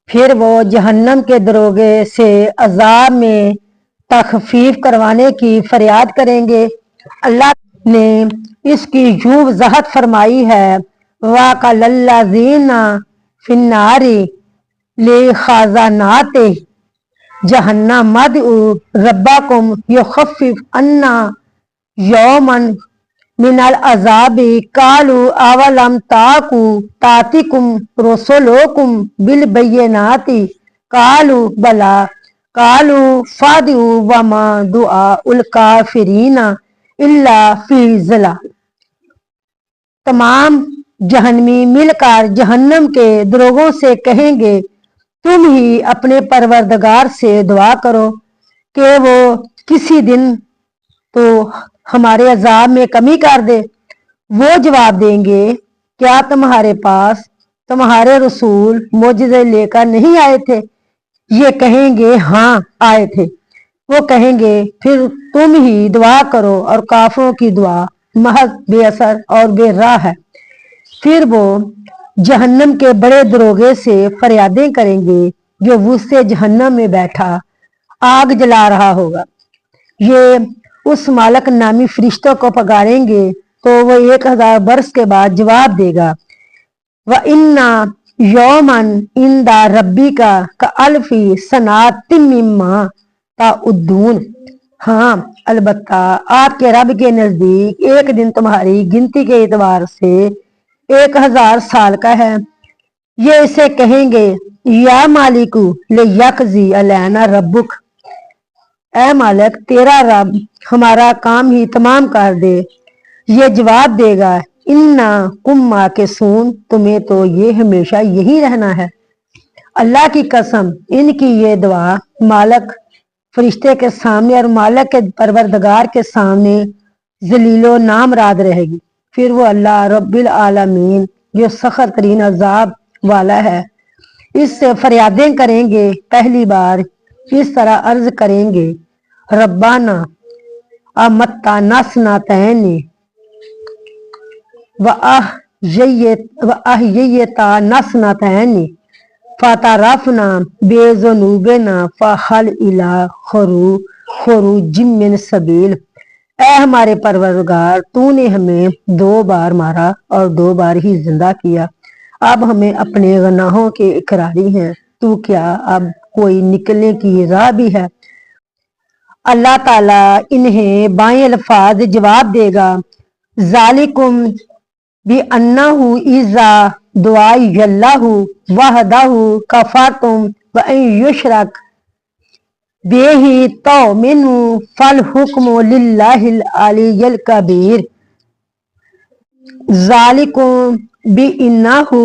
फिर वो जहन्नम के दरोगे से अजाब में तखफीफ करवाने की फरियाद करेंगे। अल्लाह ने इसकी यूं वजाहत फरमाई है, वाकल्लज़ीना फिन्नारी ले खाजानाते जहन्नम मदउ रब्बाकुम युखफ्फिफ अन्ना यौमन मिनल अजाबी कालू अवलम ताकू तातिकुम रसुलुकुम बिल बय्यिनाति कालू बला कालू फादु वमा दुआ उल काफिरीना इल्ला फी ज़लाल। तमाम जहन्नमी मिलकर जहन्नम के दरोगों से कहेंगे, तुम ही अपने परवरदिगार से दुआ करो कि वो किसी दिन तो हमारे अजाब में कमी कर दे। वो जवाब देंगे, क्या तुम्हारे पास तुम्हारे रसूल मोजिज़े लेकर नहीं आए थे? ये कहेंगे, हाँ आए थे। वो कहेंगे, फिर तुम ही दुआ करो और काफिरों की दुआ महज बेअसर और बेराह है। फिर वो जहन्नम के बड़े दरोगे से फरियादें करेंगे जो उससे जहन्नम में बैठा आग जला रहा होगा। ये उस मालक नामी फरिश्तों को पकारेंगे तो वो 1000 बरस के बाद जवाब देगा, व इन्ना यौमन इंदा रब्बी का अल्फी सनातिम मिम्मा ताउद्दून। हाँ अलबत्ता आपके रब के नजदीक एक दिन तुम्हारी गिनती के एतबार से 1000 साल का है। ये इसे कहेंगे, या मालिकू ले यकजी अलैना रब्बुक, ऐ मालिक तेरा रब हमारा काम ही तमाम कर दे। ये जवाब देगा, इन्ना कुम्मा के सून, तुम्हें तो ये हमेशा यही रहना है। अल्लाह की कसम, इनकी ये दुआ मालिक फरिश्ते के सामने और मालिक के परवरदिगार के सामने जलीलो नामराद रहेगी। फिर वो अल्लाह रब्बिल आलमीन जो सख्त तरीन अजाब वाला है, इससे फरियादें करेंगे। पहली बार इस तरह अर्ज करेंगे, रब्बाना अमत्ता नसना तैनी व अहय्यता नसना तैनी फतारफना बेजुनूबना फहल इला खुरूजिम मिन सबील। ऐ हमारे परवरदिगार, तूने हमें 2 बार मारा और 2 बार ही जिंदा किया। अब हमें अपने गुनाहों के इकरारी हैं। तू क्या अब कोई निकलने की राह भी है? अल्लाह ताला इन्हें बाएं अल्फाज जवाब देगा, जालिकुम बि अन्नहु इज़ा दुआ यल्लाहु वहदहु कफरतुम व इन युशरक बिही तौमिनु फल हुक्मु लिल्लाहिल अलिय्यिल कबीर। जालिकुम बि अन्नहु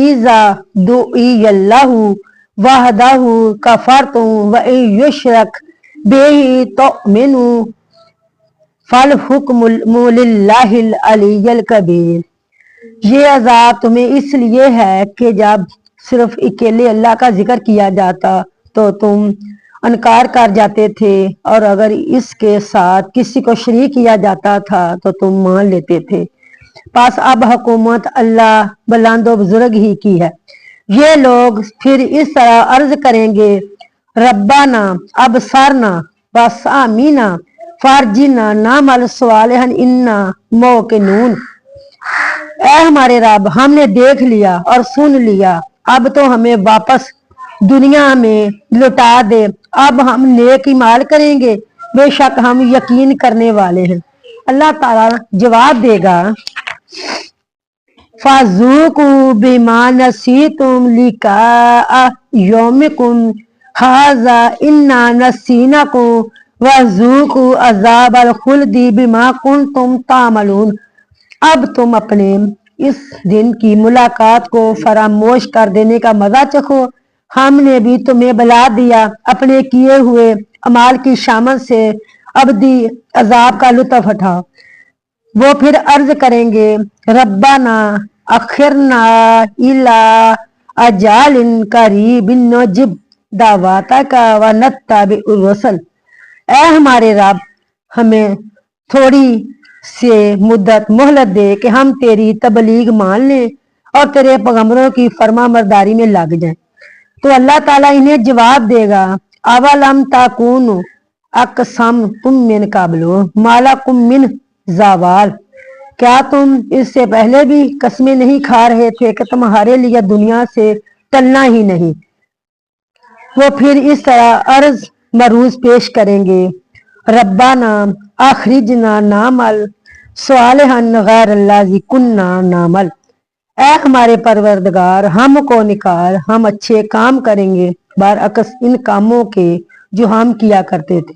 इज़ा दुइयल्लाहु वहदहु कफरतुम व इन युशरक बिही तौमिनु फल हुक्मु लिल्लाहिल अलिय्यिल कबीर। ये अजाब तुम्हें इसलिए है कि जब सिर्फ अकेले अल्लाह का जिक्र किया जाता तो तुम अनकार कर जाते थे, और अगर इसके साथ किसी को शरीक किया जाता था तो तुम मान लेते थे। पास अब हुकूमत अल्लाह बुलंद बुजुर्ग ही की है। ये लोग फिर इस तरह अर्ज करेंगे, रब्बाना अब सरना बसामीना फारजीना नामल स्वालिहन इन्ना मौकिनून। ऐ हमारे रब, हमने देख लिया और सुन लिया, अब तो हमें वापस दुनिया में लौटा दे। अब हम नेक माल करेंगे, बेशक हम यकीन करने वाले हैं। अल्लाह ताला जवाब देगा, फाज़ूकू बिमा नसीतुम लिका यौमिकुम हाज़ा इन्ना नसीनाकुम वज़ूकू अज़ाबल खुल्दी बिमा कुंतुम तामलून। अब तुम अपने इस दिन की मुलाकात को फरामोश कर देने का मजा चखो। हमने भी तुम्हें बुला दिया, अपने किए हुए अमाल की शामत से अबदी अजाब का लुत्फ उठाओ। वो फिर अर्ज करेंगे, रब्बाना अखिरना इला अजालिन करीबिन नजिब दावातका व नत्तबिउर रसूल। ऐ हमारे रब, हमें थोड़ी से मुद्दत मोहलत दे कि हम तेरी तबलीग मान लें और तेरे पैगंबरों की फर्मा बरदारी में लग जाएं। तो अल्लाह ताला इन्हें जवाब देगा, अवलम ताकूनु अकसम तुम मिन काबलो मालाकुम मिन जावाल, क्या तुम इससे पहले भी कस्में नहीं खा रहे थे कि तुम्हारे लिए दुनिया से टलना ही नहीं। वो फिर इस तरह अर्ज मरूज पेश करेंगे, रब्बाना आखरिजना नामल सालिहन गैर अल्लाज़ी कुन्ना नामल, ऐ हमारे परवरदिगार हमको निकाल, हम अच्छे काम करेंगे बरअक्स इन कामों के जो हम किया करते थे।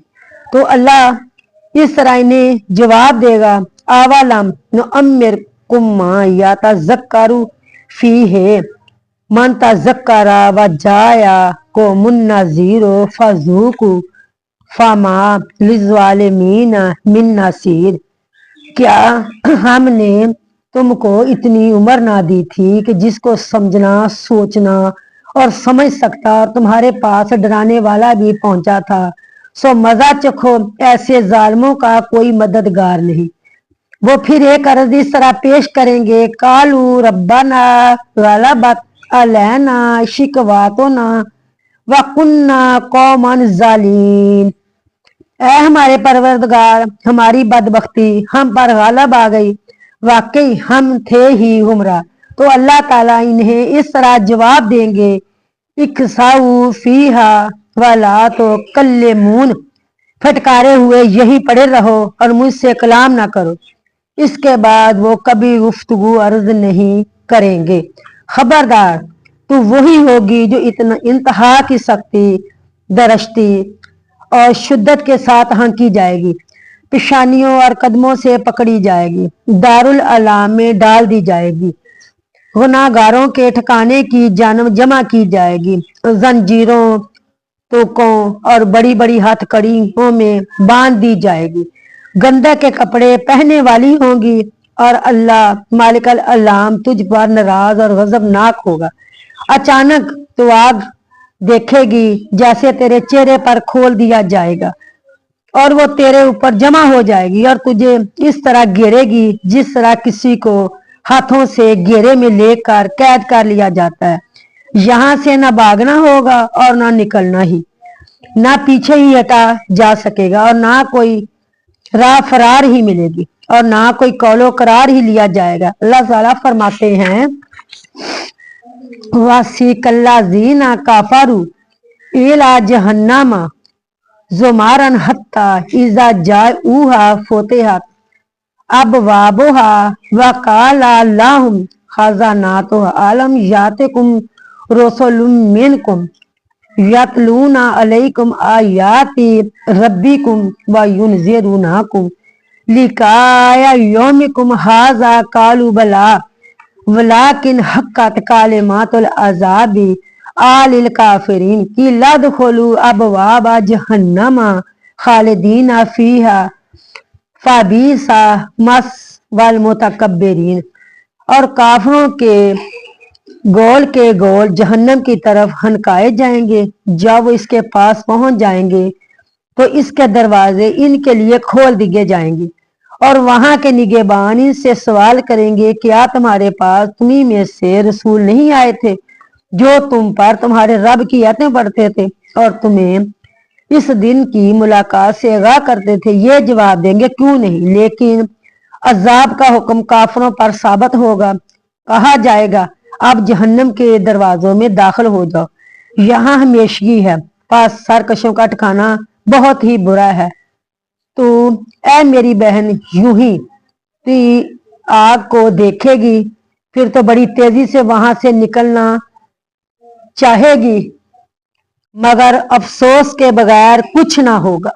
तो अल्लाह इस तरह इन्हें जवाब देगा, आवालम नुअम्मिर कुम्मा या तज़क्करू फी है मन तज़क्करा व जाया को मुन्ना जीरो फजूकू फमा लिज़्ज़ालिमीन मिन नसीर, क्या हमने तुमको इतनी उम्र ना दी थी कि जिसको समझना सोचना और समझ सकता और तुम्हारे पास डराने वाला भी पहुंचा था, सो मजा चखो, ऐसे जालिमों का कोई मददगार नहीं। वो फिर एक अर्ज इस तरह पेश करेंगे, कालू रब्बाना गलबत अलैना शिकवातुना व कुन्ना कौमन जालिम, ऐ हमारे परवरदिगार हमारी बदबख्ती हम पर गालब आ गई, वाकई हम थे ही गुमराह। तो अल्लाह ताला इन्हें इस तरह जवाब देंगे, इकसाऊ फीहा वाला तो कल्लेमून, फटकारे हुए यही पड़े रहो और मुझसे कलाम ना करो। इसके बाद वो कभी गुफ्तगू अर्ज नहीं करेंगे। खबरदार तू वही होगी जो इतना इंतहा की सख्ती दरश्ती और शिद्दत के साथ हाँकी जाएगी, पेशानियों और कदमों से पकड़ी जाएगी, दारुल अलाम में डाल दी जाएगी, गुनाहगारों के ठिकाने की जमा की जाएगी, जंजीरों तोकों और बड़ी बड़ी हथकड़ियों में बांध दी जाएगी, गंदा के कपड़े पहने वाली होंगी और अल्लाह मालिकल अलाम तुझ पर नाराज और गजबनाक होगा। अचानक तो आग देखेगी जैसे तेरे चेहरे पर खोल दिया जाएगा और वो तेरे ऊपर जमा हो जाएगी और तुझे इस तरह घेरेगी जिस तरह किसी को हाथों से घेरे में लेकर कैद कर लिया जाता है। यहाँ से ना भागना होगा और ना निकलना ही, ना पीछे ही हटा जा सकेगा और ना कोई राह फरार ही मिलेगी और ना कोई कौलो करार ही लिया जाएगा। अल्लाह ताला फरमाते हैं, वासिकल्लाज़ीना काफरू इला जहन्नमा जुमारन हत्ता इज़ा जाऊहा फतिहत अबवाबुहा व काला लहुम खज़ानातुहा अलम यातिकुम रसूलुम मिनकुम यतलूना अलैकुम आयाति रब्बिकुम व युनज़िरुनाकुम लिकाया यौमिकुम हाज़ा कालू बला वलाकिन हक्कत कालिमातुल अज़ाबी आलिल काफिरीन की लदखुलू अबवाबा जहन्नमा खालिदीना फीहा फबीसा मस वल मुतकब्बिरीन, और काफिरों के गोल जहन्नम की तरफ हनकाए जाएंगे। जब वो इसके पास पहुंच जाएंगे तो इसके दरवाजे इनके लिए खोल दिए जाएंगे और वहां के निगहबान इनसे सवाल करेंगे, क्या तुम्हारे पास तुम्ही में से रसूल नहीं आए थे जो तुम पर तुम्हारे रब की आयतें पढ़ते थे और तुम्हें इस दिन की मुलाकात से आगाह करते थे? ये जवाब देंगे, क्यों नहीं, लेकिन अजाब का हुक्म काफिरों पर साबित होगा। कहा जाएगा, अब जहन्नम के दरवाजों में दाखिल हो जाओ, यहाँ हमेशगी है, पास सरकशों का ठिकाना बहुत ही बुरा है। तो ऐ मेरी बहन, यूं ही तू आग को देखेगी फिर तो बड़ी तेजी से वहां से निकलना चाहेगी, मगर अफसोस के बगैर कुछ ना होगा।